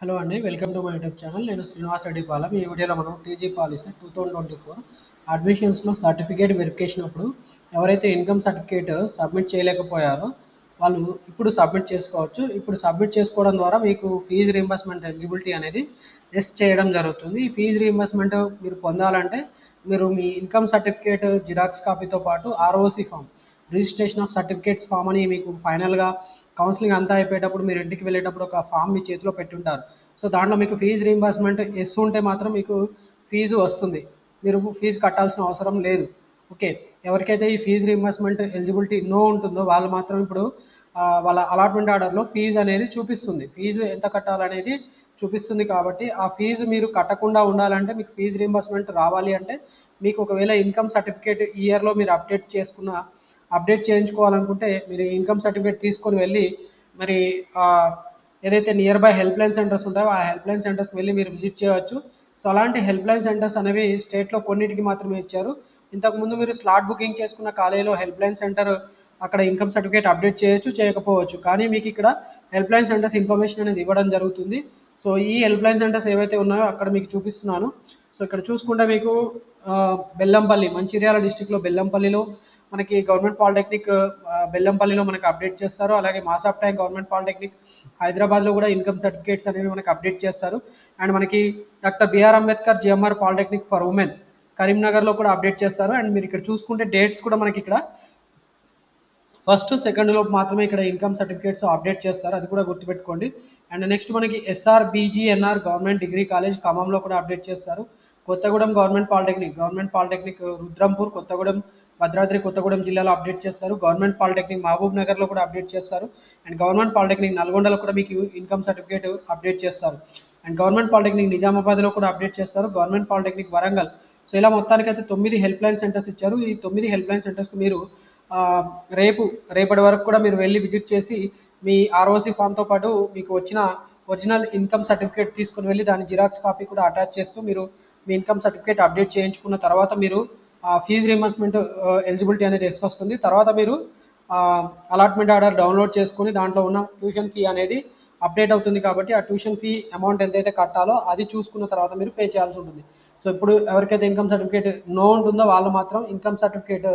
Hello అండి. Welcome to my YouTube channel. నేను శ్రీనివాస్ రెడ్డి పాలెం. ఈ వీడియోలో మనం టీజీ పాలిసీ 2024 అడ్మిషన్స్‌లో సర్టిఫికేట్ వెరిఫికేషన్ అప్పుడు ఎవరైతే ఇన్‌కమ్ సర్టిఫికేట్ సబ్మిట్ చేయలేకపోయారో వాళ్ళు ఇప్పుడు సబ్మిట్ చేసుకోవచ్చు. ఇప్పుడు సబ్మిట్ చేసుకోవడం ద్వారా మీకు ఫీజు రీయింబర్స్‌మెంట్ ఎలిజిబిలిటీ అనేది యెస్ చేయడం జరుగుతుంది. ఈ ఫీజు రీయింబర్స్‌మెంట్ మీరు పొందాలంటే మీరు మీ ఇన్‌కమ్ సర్టిఫికేట్ జిరాక్స్ కాపీతో పాటు ROC form, registration of certificates form అని మీకు ఫైనల్‌గా కౌన్సిలింగ్ అంతా అయిపోయేటప్పుడు మీరు ఇంటికి వెళ్ళేటప్పుడు ఒక ఫామ్ మీ చేతిలో పెట్టుంటారు. సో దాంట్లో మీకు ఫీజు రీయింబర్స్‌మెంట్ యెస్ ఉంటే మాత్రం మీకు ఫీజు వస్తుంది. మీరు ఫీజు కట్టాల్సిన అవసరం లేదు. ఓకే. ఎవరికైతే ఈ ఫీజు రీయింబర్స్‌మెంట్ ఎలిజిబిలిటీ నో ఉంటుందో వాళ్ళు మాత్రం ఇప్పుడు వాళ్ళ అలాట్‌మెంట్ ఆర్డర్‌లో ఫీజు అనేది చూపిస్తుంది. ఫీజు ఎంత కట్టాలనేది చూపిస్తుంది కాబట్టి ఆ ఫీజు మీరు కట్టకుండా ఉండాలంటే మీకు ఫీజు రీయింబర్స్‌మెంట్ రావాలి అంటే మీకు ఒకవేళ ఇన్‌కమ్ సర్టిఫికేట్ ఈ ఇయర్‌లో మీరు అప్డేట్ చేయించుకోవాలనుకుంటే మీరు ఇన్‌కమ్ సర్టిఫికేట్ తీసుకొని వెళ్ళి మరి ఏదైతే నియర్ బై హెల్ప్‌లైన్ సెంటర్స్ ఉంటాయో ఆ హెల్ప్‌లైన్ సెంటర్స్‌కి వెళ్ళి మీరు విజిట్ చేయవచ్చు. సో అలాంటి హెల్ప్‌లైన్ సెంటర్స్ అనేవి స్టేట్‌లో కొన్నిటికి మాత్రమే ఇచ్చారు. ఇంతకుముందు మీరు స్లాట్ బుకింగ్ చేసుకున్న కాలేజీలో హెల్ప్‌లైన్ సెంటర్ అక్కడ ఇన్‌కమ్ సర్టిఫికేట్ అప్డేట్ చేయొచ్చు, చేయకపోవచ్చు. కానీ మీకు ఇక్కడ హెల్ప్‌లైన్ సెంటర్స్ ఇన్ఫర్మేషన్ అనేది ఇవ్వడం జరుగుతుంది. సో ఈ హెల్ప్‌లైన్ సెంటర్స్ ఏవైతే ఉన్నాయో అక్కడ మీకు చూపిస్తున్నాను. సో ఇక్కడ చూసుకుంటే మీకు బెల్లంపల్లి, మంచిర్యాల డిస్ట్రిక్ట్‌లో బెల్లంపల్లిలో మనకి గవర్నమెంట్ పాలిటెక్నిక్ బెల్లంపల్లిలో మనకు అప్డేట్ చేస్తారు. అలాగే మాసాప్ ట్యాంక్ గవర్నమెంట్ పాలిటెక్నిక్ హైదరాబాద్లో కూడా ఇన్‌కమ్ సర్టిఫికేట్స్ అనేవి మనకు అప్డేట్ చేస్తారు. అండ్ మనకి doctor BR Ambedkar GMR polytechnic for women కరీంనగర్లో కూడా అప్డేట్ చేస్తారు. అండ్ మీరు ఇక్కడ చూసుకుంటే డేట్స్ కూడా మనకి ఇక్కడ ఫస్ట్, సెకండ్‌లో మాత్రమే ఇక్కడ ఇన్‌కమ్ సర్టిఫికేట్స్ అప్డేట్ చేస్తారు. అది కూడా గుర్తుపెట్టుకోండి. అండ్ నెక్స్ట్ మనకి ఎస్ఆర్‌బీజీఎన్ఆర్ గవర్నమెంట్ డిగ్రీ కాలేజ్ ఖమ్మంలో కూడా అప్డేట్ చేస్తారు. కొత్తగూడెం గవర్నమెంట్ పాలిటెక్నిక్ రుద్రంపూర్, కొత్తగూడెం, భద్రాద్రి కొత్తగూడెం జిల్లాలో అప్డేట్ చేస్తారు. గవర్నమెంట్ పాలిటెక్నిక్ మహబూబ్ నగర్లో కూడా అప్డేట్ చేస్తారు. అండ్ గవర్నమెంట్ పాలిటెక్నిక్ నల్గొండలో కూడా మీకు ఇన్‌కమ్ సర్టిఫికేట్ అప్డేట్ చేస్తారు. అండ్ గవర్నమెంట్ పాలిటెక్నిక్ నిజామాబాద్లో కూడా అప్డేట్ చేస్తారు. Government polytechnic Warangal. సో ఇలా మొత్తానికైతే 9 హెల్ప్‌లైన్ సెంటర్స్ ఇచ్చారు. ఈ 9 హెల్ప్‌లైన్ సెంటర్స్‌కి మీరు రేపటి వరకు కూడా మీరు వెళ్ళి విజిట్ చేసి మీ ఆర్ఓసి ఫామ్‌తో పాటు మీకు వచ్చిన ఒరిజినల్ ఇన్‌కమ్ సర్టిఫికేట్ తీసుకొని వెళ్ళి దాని జిరాక్స్ కాపీ కూడా అటాచ్ చేస్తూ మీరు మీ ఇన్‌కమ్ సర్టిఫికేట్ అప్డేట్ చేయించుకున్న తర్వాత మీరు ఫీజు రీయింబర్స్‌మెంట్ ఎలిజిబిలిటీ అనేది యెస్ వస్తుంది. తర్వాత మీరు అలాట్‌మెంట్ ఆర్డర్ డౌన్‌లోడ్ చేసుకొని దాంట్లో ఉన్న ట్యూషన్ ఫీ అనేది అప్డేట్ అవుతుంది కాబట్టి ఆ ట్యూషన్ ఫీ అమౌంట్ ఎంతైతే కట్టాలో అది చూసుకున్న తర్వాత మీరు పే చేయాల్సి ఉంటుంది. సో ఇప్పుడు ఎవరికైతే ఇన్‌కమ్ సర్టిఫికేట్ నో ఉంటుందో వాళ్ళు మాత్రం ఇన్‌కమ్ సర్టిఫికేట్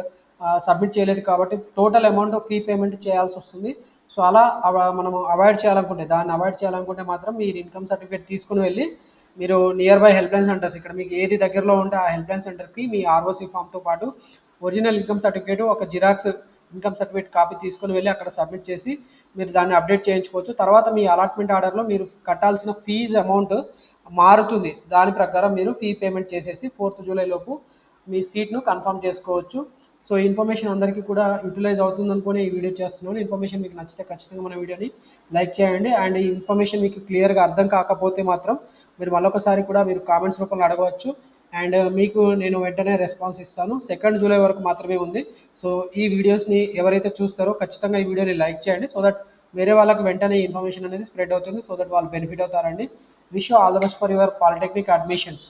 సబ్మిట్ చేయలేదు కాబట్టి టోటల్ అమౌంట్ ఫీ పేమెంట్ చేయాల్సి వస్తుంది. సో అలా మనము దాన్ని అవాయిడ్ చేయాలనుకుంటే మాత్రం మీరు ఇన్‌కమ్ సర్టిఫికేట్ తీసుకొని వెళ్ళి మీరు నియర్ బై హెల్ప్‌లైన్ సెంటర్స్ ఇక్కడ మీకు ఏది దగ్గరలో ఉంటే ఆ హెల్ప్‌లైన్ సెంటర్‌కి మీ ఆర్ఓసి ఫామ్‌తో పాటు ఒరిజినల్ ఇన్‌కమ్ సర్టిఫికేట్, ఒక జిరాక్స్ ఇన్‌కమ్ సర్టిఫికేట్ కాపీ తీసుకొని వెళ్ళి అక్కడ సబ్మిట్ చేసి మీరు దాన్ని అప్డేట్ చేయించుకోవచ్చు. తర్వాత మీ అలాట్‌మెంట్ ఆర్డర్‌లో మీరు కట్టాల్సిన ఫీజు అమౌంట్ మారుతుంది. దాని ప్రకారం మీరు ఫీ పేమెంట్ చేసేసి 4th జూలై లోపు మీ సీట్‌ను కన్ఫర్మ్ చేసుకోవచ్చు. సో ఈ ఇన్ఫర్మేషన్ అందరికీ కూడా యూటిలైజ్ అవుతుందనుకుని ఈ వీడియో చేస్తున్నాను. ఇన్ఫర్మేషన్ మీకు నచ్చితే ఖచ్చితంగా మన వీడియోని లైక్ చేయండి. అండ్ ఈ ఇన్ఫర్మేషన్ మీకు క్లియర్‌గా అర్థం కాకపోతే మాత్రం మీరు మళ్ళొకసారి కూడా మీరు కామెంట్స్ రూపంలో అడగవచ్చు. అండ్ మీకు నేను వెంటనే రెస్పాన్స్ ఇస్తాను. 2 జూలై వరకు మాత్రమే ఉంది. సో ఈ వీడియోస్‌ని ఎవరైతే చూస్తారో ఖచ్చితంగా ఈ వీడియోని లైక్ చేయండి. సో దట్ వేరే వాళ్ళకి వెంటనే ఈ ఇన్ఫర్మేషన్ అనేది స్ప్రెడ్ అవుతుంది. సో దట్ వాళ్ళు బెనిఫిట్ అవుతారండి. Wish you all the best for your polytechnic admissions.